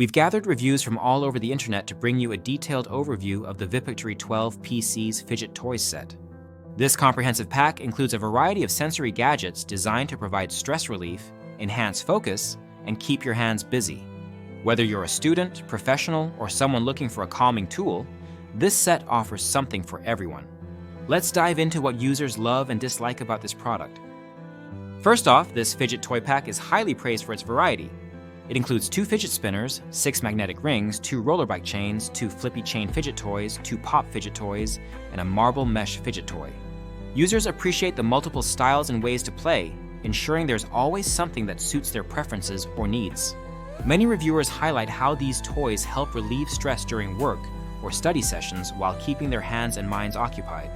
We've gathered reviews from all over the internet to bring you a detailed overview of the Victory 12 PC's Fidget Toys set. This comprehensive pack includes a variety of sensory gadgets designed to provide stress relief, enhance focus, and keep your hands busy. Whether you're a student, professional, or someone looking for a calming tool, this set offers something for everyone. Let's dive into what users love and dislike about this product. First off, this Fidget toy pack is highly praised for its variety. It includes 2 fidget spinners, 6 magnetic rings, 2 roller bike chains, 2 flippy chain fidget toys, 2 pop fidget toys, and a marble mesh fidget toy. Users appreciate the multiple styles and ways to play, ensuring there's always something that suits their preferences or needs. Many reviewers highlight how these toys help relieve stress during work or study sessions while keeping their hands and minds occupied.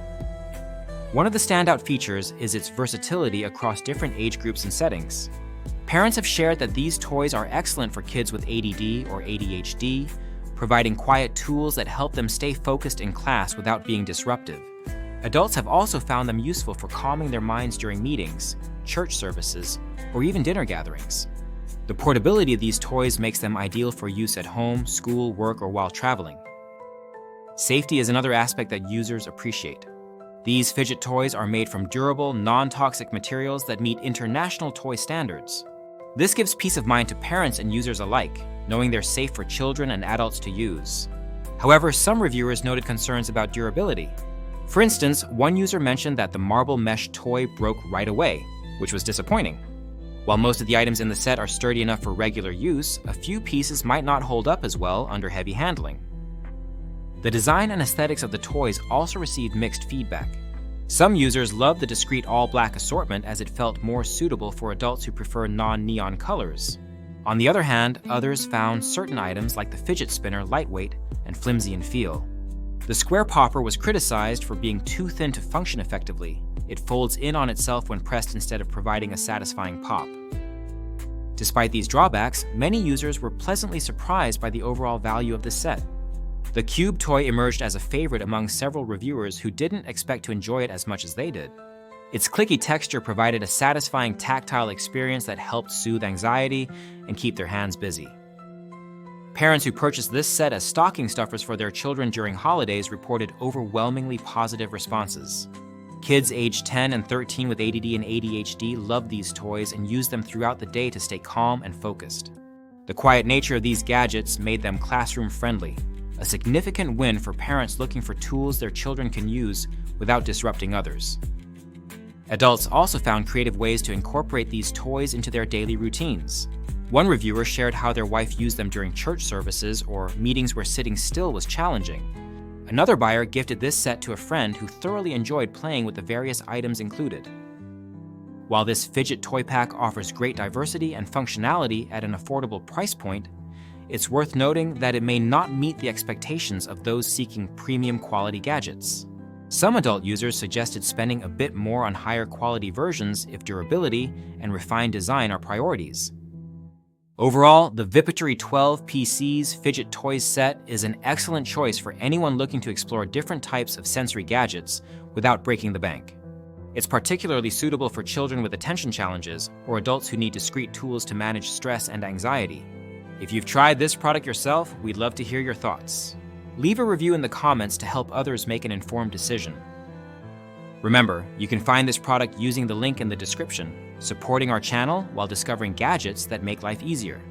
One of the standout features is its versatility across different age groups and settings. Parents have shared that these toys are excellent for kids with ADD or ADHD, providing quiet tools that help them stay focused in class without being disruptive. Adults have also found them useful for calming their minds during meetings, church services, or even dinner gatherings. The portability of these toys makes them ideal for use at home, school, work, or while traveling. Safety is another aspect that users appreciate. These fidget toys are made from durable, non-toxic materials that meet international toy standards. This gives peace of mind to parents and users alike, knowing they're safe for children and adults to use. However, some reviewers noted concerns about durability. For instance, one user mentioned that the marble mesh toy broke right away, which was disappointing. While most of the items in the set are sturdy enough for regular use, a few pieces might not hold up as well under heavy handling. The design and aesthetics of the toys also received mixed feedback. Some users loved the discreet all-black assortment as it felt more suitable for adults who prefer non-neon colors. On the other hand, others found certain items like the fidget spinner lightweight and flimsy in feel. The square popper was criticized for being too thin to function effectively. It folds in on itself when pressed instead of providing a satisfying pop. Despite these drawbacks, many users were pleasantly surprised by the overall value of the set. The cube toy emerged as a favorite among several reviewers who didn't expect to enjoy it as much as they did. Its clicky texture provided a satisfying tactile experience that helped soothe anxiety and keep their hands busy. Parents who purchased this set as stocking stuffers for their children during holidays reported overwhelmingly positive responses. Kids aged 10 and 13 with ADD and ADHD loved these toys and used them throughout the day to stay calm and focused. The quiet nature of these gadgets made them classroom-friendly, a significant win for parents looking for tools their children can use without disrupting others. Adults also found creative ways to incorporate these toys into their daily routines. One reviewer shared how their wife used them during church services or meetings where sitting still was challenging. Another buyer gifted this set to a friend who thoroughly enjoyed playing with the various items included. While this fidget toy pack offers great diversity and functionality at an affordable price point, it's worth noting that it may not meet the expectations of those seeking premium quality gadgets. Some adult users suggested spending a bit more on higher quality versions if durability and refined design are priorities. Overall, the Victory 12 PC's Fidget Toys set is an excellent choice for anyone looking to explore different types of sensory gadgets without breaking the bank. It's particularly suitable for children with attention challenges or adults who need discrete tools to manage stress and anxiety. If you've tried this product yourself, we'd love to hear your thoughts. Leave a review in the comments to help others make an informed decision. Remember, you can find this product using the link in the description, supporting our channel while discovering gadgets that make life easier.